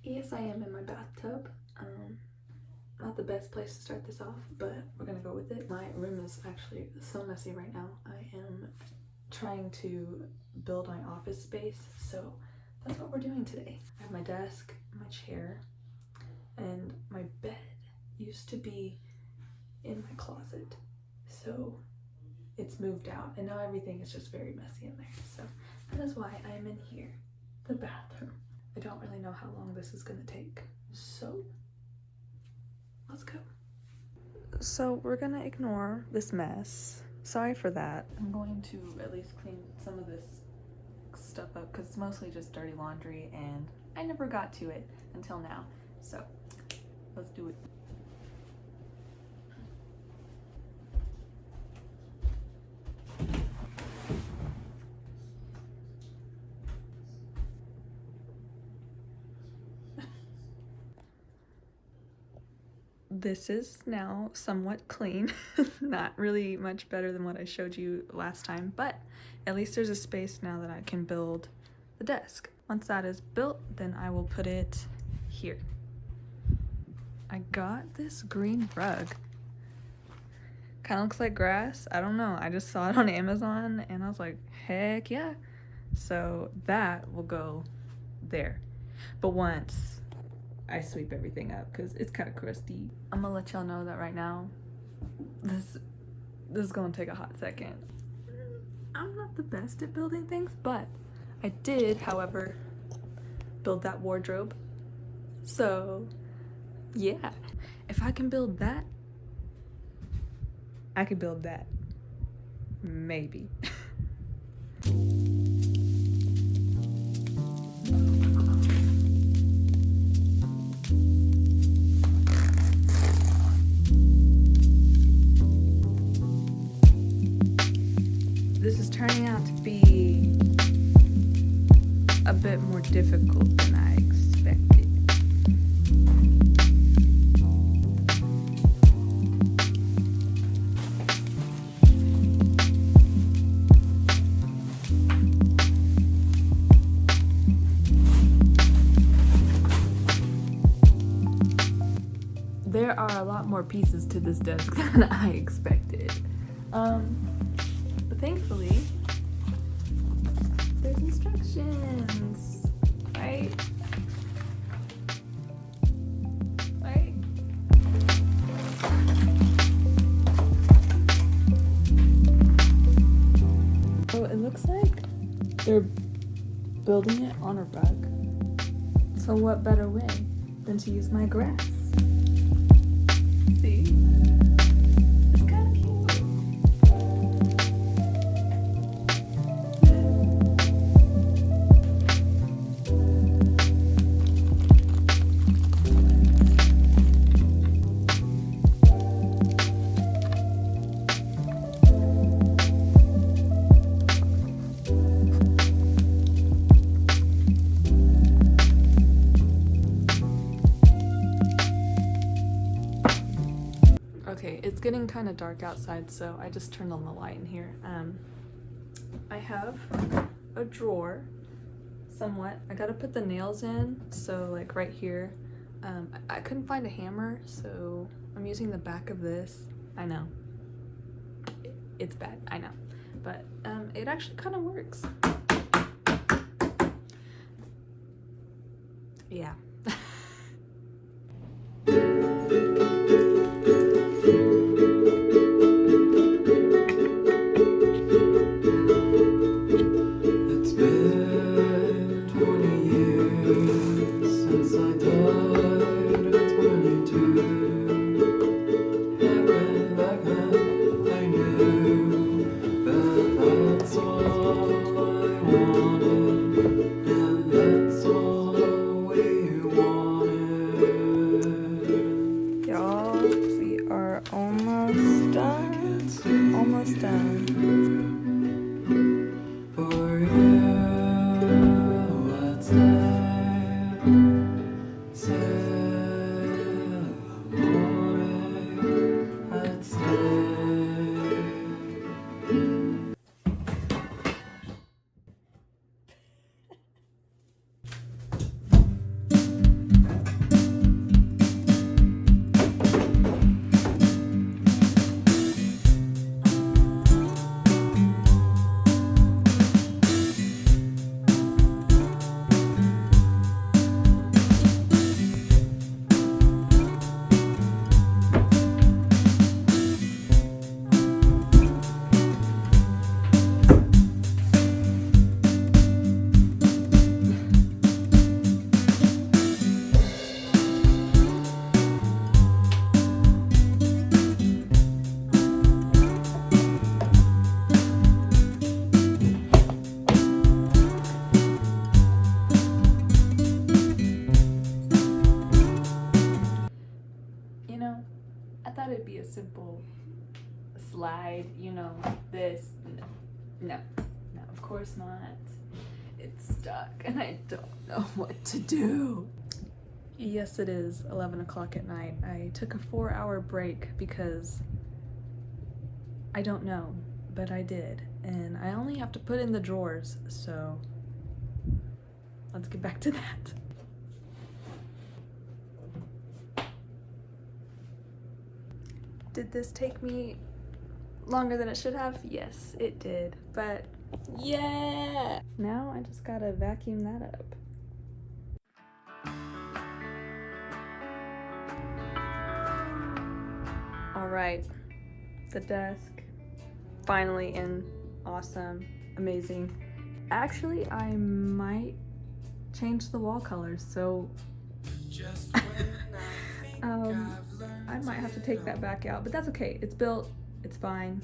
Yes, I am in my bathtub. Not the best place to start this off, but we're gonna go with it. My room is actually so messy right now. I am trying to build my office space, so that's what we're doing today. I have my desk, my chair, and my bed used to be in my closet, so it's moved out, and now everything is just very messy in there. So that is why I am in here, the bathroom. I don't really know how long this is gonna take, so let's go. So we're gonna ignore this mess. Sorry for that. I'm going to at least clean some of this stuff up because it's mostly just dirty laundry and I never got to it until now. So let's do it. This is now somewhat clean. Not really much better than what I showed you last time, but at least there's a space now that I can build the desk. Once that is built, then I will put it here. I got this green rug. Kind of looks like grass. I don't know. I just saw it on Amazon and I was like, heck yeah. So that will go there. But once I sweep everything up because it's kind of crusty. I'm gonna let y'all know that right now, this is gonna take a hot second. I'm not the best at building things, but I did, however, build that wardrobe. So yeah, if I can build that, I could build that. Maybe. This is turning out to be a bit more difficult than I expected. There are a lot more pieces to this desk than I expected. But thankfully, there's instructions, right? Right? Oh, it looks like they're building it on a rug. So what better way than to use my grass? See? It's kind of cute. Okay, it's getting kind of dark outside, so I just turned on the light in here. I have a drawer, somewhat. I gotta put the nails in, so like right here. I couldn't find a hammer, so I'm using the back of this. I know. It's bad, I know. But it actually kind of works. Yeah. It's been 20 years since I died at 22. Happened back then, I knew that that's all I wanted, and that's all we simple slide, you know, this. No, of course not. It's stuck and I don't know what to do. Yes, it is 11 o'clock at night. I took a 4-hour break because I don't know, but I did. And I only have to put in the drawers, so let's get back to that. Did this take me longer than it should have? Yes, it did, but yeah! Now I just gotta vacuum that up. All right, the desk, finally in. Awesome, amazing. Actually, I might change the wall colors, so I might have to take that back out, but that's okay. It's built, it's fine.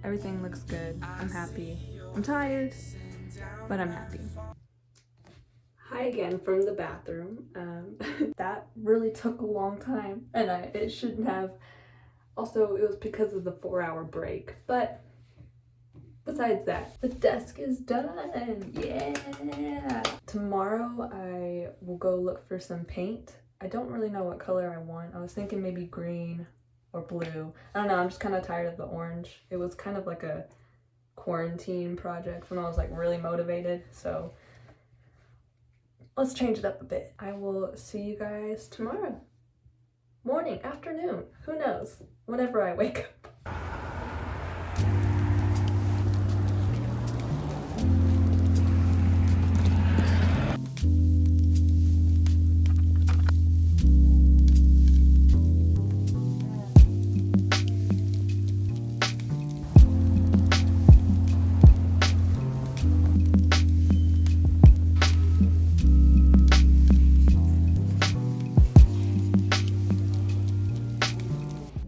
Everything looks good. I'm happy. I'm tired, but I'm happy. Hi again from the bathroom. That really took a long time, and it shouldn't have. Also, it was because of the 4-hour break, but besides that, the desk is done. Yeah! Tomorrow I will go look for some paint. I don't really know what color I want. I was thinking maybe green or blue. I don't know, I'm just kind of tired of the orange. It was kind of like a quarantine project when I was like really motivated, so let's change it up a bit. I will see you guys tomorrow. Morning, afternoon, who knows? Whenever I wake up.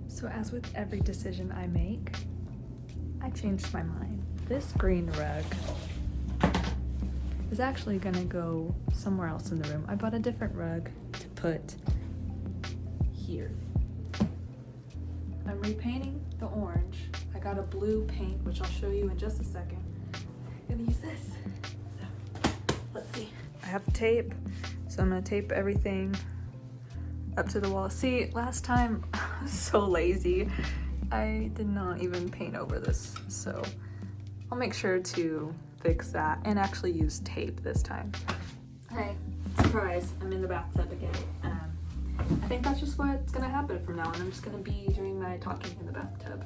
So as with every decision I make, I changed my mind. This green rug is actually gonna go somewhere else in the room. I bought a different rug to put here. I'm repainting the orange. I got a blue paint, which I'll show you in just a second. I'm gonna use this. So, let's see. I have tape, so I'm gonna tape everything up to the wall. See, last time I was so lazy. I did not even paint over this, so I'll make sure to fix that and actually use tape this time. Hey, surprise, I'm in the bathtub again. I think that's just what's gonna happen from now on. I'm just gonna be doing my talking in the bathtub.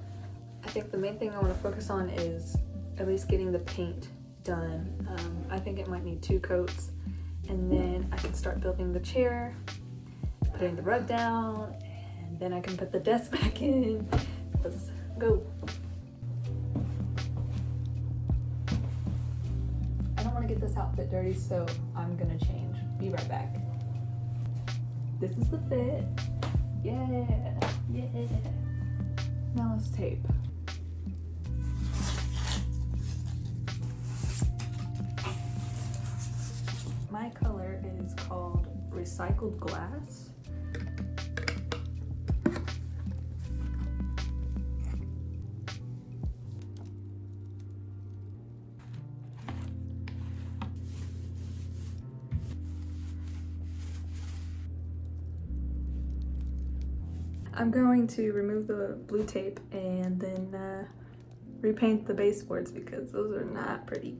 I think the main thing I want to focus on is at least getting the paint done. I think it might need 2 coats, and then I can start building the chair, putting the rug down, and then I can put the desk back in. Let's go. I don't want to get this outfit dirty, so I'm gonna change. Be right back. This is the fit. Yeah. Now let's tape. My color is called Recycled Glass. I'm going to remove the blue tape and then repaint the baseboards because those are not pretty.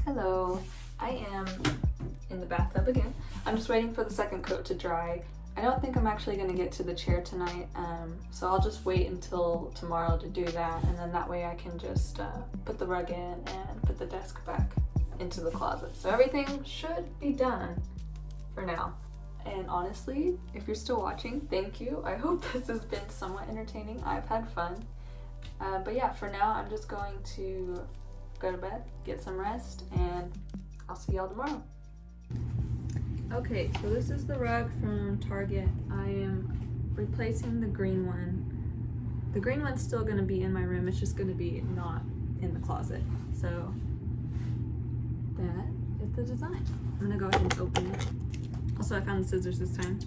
Hello, I am in the bathtub again. I'm just waiting for the second coat to dry. I don't think I'm actually going to get to the chair tonight, so I'll just wait until tomorrow to do that, and then that way I can just put the rug in and put the desk back into the closet. So everything should be done for now. And honestly, if you're still watching, thank you. I hope this has been somewhat entertaining. I've had fun. But yeah, for now, I'm just going to go to bed, get some rest, and I'll see y'all tomorrow. Okay, so this is the rug from Target. I am replacing the green one. The green one's still gonna be in my room. It's just gonna be not in the closet. So that is the design. I'm gonna go ahead and open it. Also, I found the scissors this time.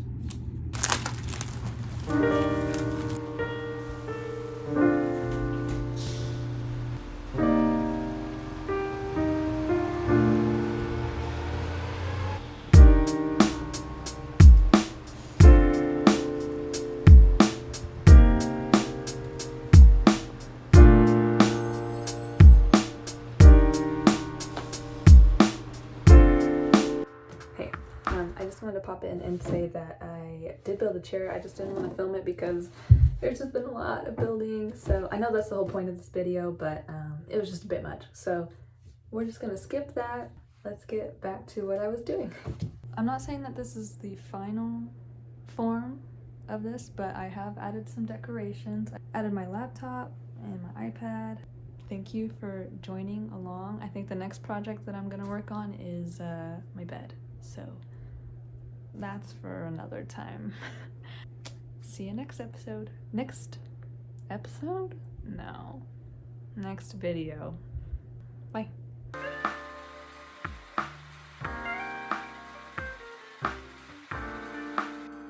I just wanted to pop in and say that I did build a chair. I just didn't want to film it because there's just been a lot of building. So I know that's the whole point of this video, but it was just a bit much. So we're just gonna skip that. Let's get back to what I was doing. I'm not saying that this is the final form of this, but I have added some decorations. I added my laptop and my iPad. Thank you for joining along. I think the next project that I'm gonna work on is my bed. So that's for another time. See you next episode. Next episode? No. Next video. Bye.